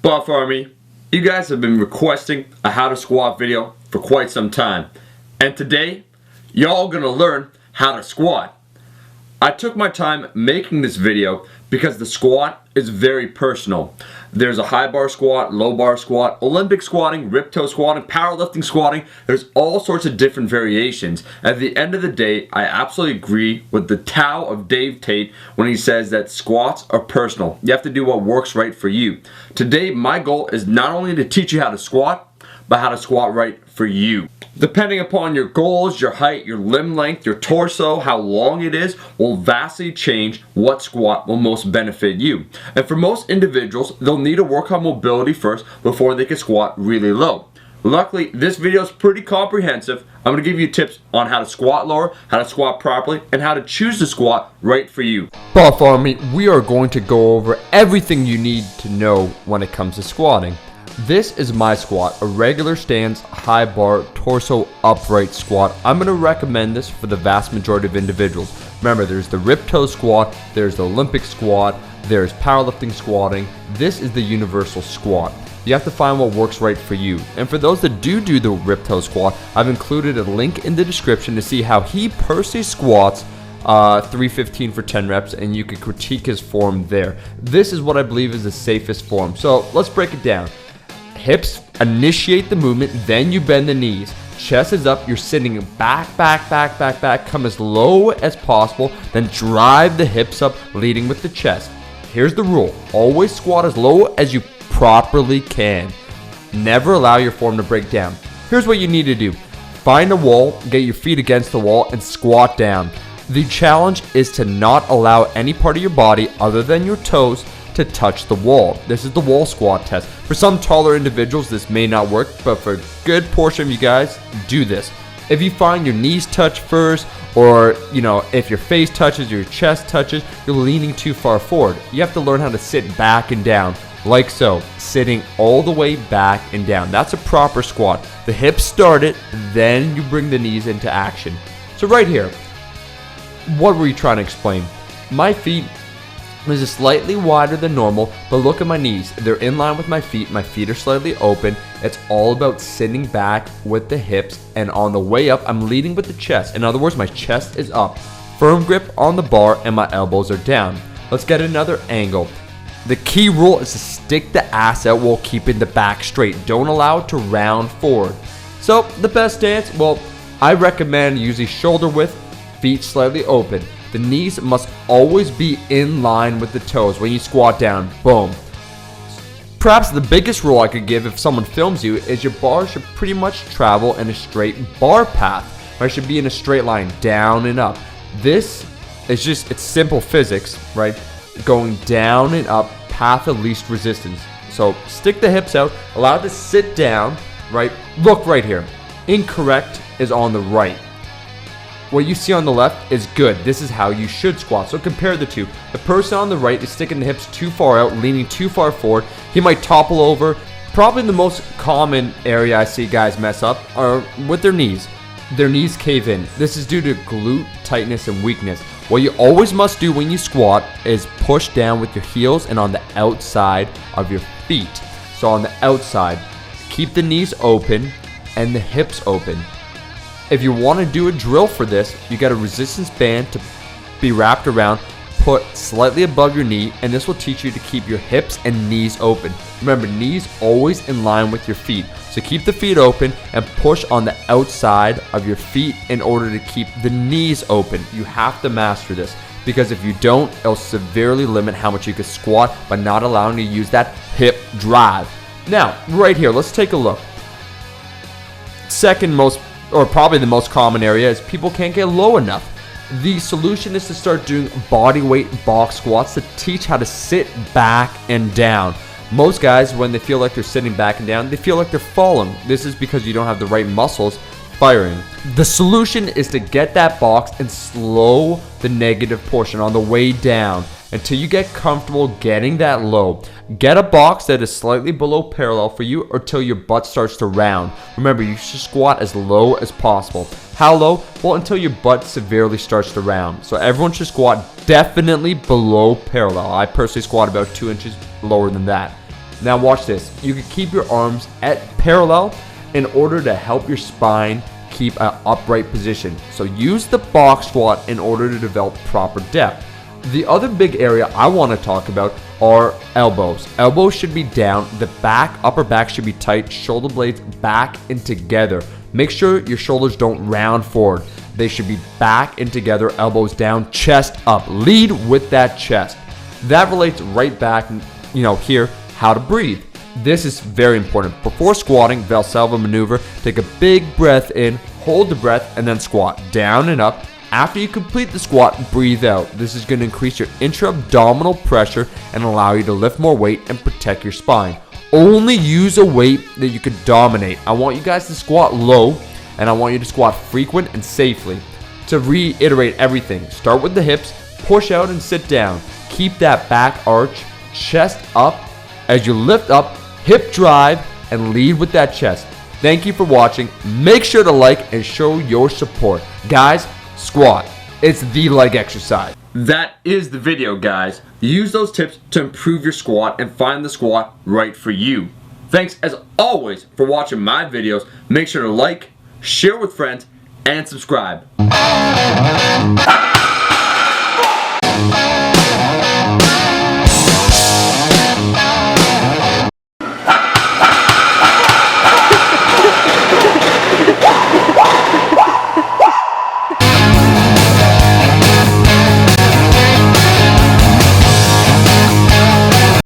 Buff Army, you guys have been requesting a how to squat video for quite some time. And today, y'all gonna learn how to squat. I took my time making this video because the squat is very personal. There's a high bar squat, low bar squat, Olympic squatting, rip toe squatting, powerlifting squatting. There's all sorts of different variations. At the end of the day, I absolutely agree with the Tao of Dave Tate when he says that squats are personal. You have to do what works right for you. Today, my goal is not only to teach you how to squat, but how to squat right for you. Depending upon your goals, your height, your limb length, your torso, how long it is, will vastly change what squat will most benefit you. And for most individuals, they'll need to work on mobility first before they can squat really low. Luckily, this video is pretty comprehensive. I'm going to give you tips on how to squat lower, how to squat properly, and how to choose the squat right for you. Buff Army, we are going to go over everything you need to know when it comes to squatting. This is my squat, a regular stance, high bar, torso upright squat. I'm going to recommend this for the vast majority of individuals. Remember, there's the rip toe squat, there's the Olympic squat, there's powerlifting squatting. This is the universal squat. You have to find what works right for you. And for those that do the rip toe squat, I've included a link in the description to see how he personally squats 315 for 10 reps, and you can critique his form there. This is what I believe is the safest form. So let's break it down. Hips initiate the movement, then you bend the knees. Chest is up, you're sitting back, come as low as possible, then drive the hips up, leading with the chest. Here's the rule, always squat as low as you properly can. Never allow your form to break down. Here's what you need to do. Find a wall, get your feet against the wall, and squat down. The challenge is to not allow any part of your body other than your toes to touch the wall. This is the wall squat test. For some taller individuals, this may not work, but for a good portion of you guys, do this. If you find your knees touch first, or if your face touches, your chest touches, you're leaning too far forward. You have to learn how to sit back and down, like so, sitting all the way back and down. That's a proper squat. The hips start it, then you bring the knees into action. So right here, what were you trying to explain? My feet is just slightly wider than normal, but look at my knees. They're in line with my feet. My feet are slightly open. It's all about sitting back with the hips, and on the way up, I'm leading with the chest. In other words, my chest is up. Firm grip on the bar, and my elbows are down. Let's get another angle. The key rule is to stick the ass out while keeping the back straight. Don't allow it to round forward. So the best stance, well, I recommend usually shoulder width, feet slightly open. The knees must always be in line with the toes when you squat down. Boom. Perhaps the biggest rule I could give if someone films you is your bar should pretty much travel in a straight bar path. Or it should be in a straight line, down and up. This is it's simple physics, right? Going down and up, path of least resistance. So stick the hips out, allow it to sit down, right? Look right here. Incorrect is on the right. What you see on the left is good. This is how you should squat. So compare the two. The person on the right is sticking the hips too far out, leaning too far forward. He might topple over. Probably the most common area I see guys mess up are with their knees. Their knees cave in. This is due to glute tightness and weakness. What you always must do when you squat is push down with your heels and on the outside of your feet. So on the outside, keep the knees open and the hips open. If you want to do a drill for this, you got a resistance band to be wrapped around, put slightly above your knee, and this will teach you to keep your hips and knees open. Remember, knees always in line with your feet. So keep the feet open and push on the outside of your feet in order to keep the knees open. You have to master this, because if you don't, it'll severely limit how much you can squat by not allowing you to use that hip drive. Now, right here, let's take a look. Second most, or probably the most common area, is people can't get low enough. The solution is to start doing body weight box squats to teach how to sit back and down. Most guys, when they feel like they're sitting back and down, they feel like they're falling. This is because you don't have the right muscles firing. The solution is to get that box and slow the negative portion on the way down until you get comfortable getting that low. Get a box that is slightly below parallel for you or till your butt starts to round. Remember, you should squat as low as possible. How low? Well, until your butt severely starts to round. So everyone should squat definitely below parallel. I personally squat about 2 inches lower than that. Now watch this. You can keep your arms at parallel in order to help your spine keep an upright position. So use the box squat in order to develop proper depth. The other big area I want to talk about are elbows. Elbows should be down, the back, upper back should be tight, shoulder blades back and together. Make sure your shoulders don't round forward. They should be back and together, elbows down, chest up. Lead with that chest. That relates right back, here, how to breathe. This is very important. Before squatting, Valsalva maneuver, take a big breath in, hold the breath, and then squat down and up. After you complete the squat, breathe out. This is going to increase your intra-abdominal pressure and allow you to lift more weight and protect your spine. Only use a weight that you can dominate. I want you guys to squat low, and I want you to squat frequent and safely. To reiterate everything, start with the hips, push out and sit down. Keep that back arch, chest up. As you lift up, hip drive, and lead with that chest. Thank you for watching. Make sure to like and show your support. Guys, squat. It's the leg exercise. That is the video, guys. Use those tips to improve your squat and find the squat right for you. Thanks as always for watching my videos. Make sure to like, share with friends, and subscribe.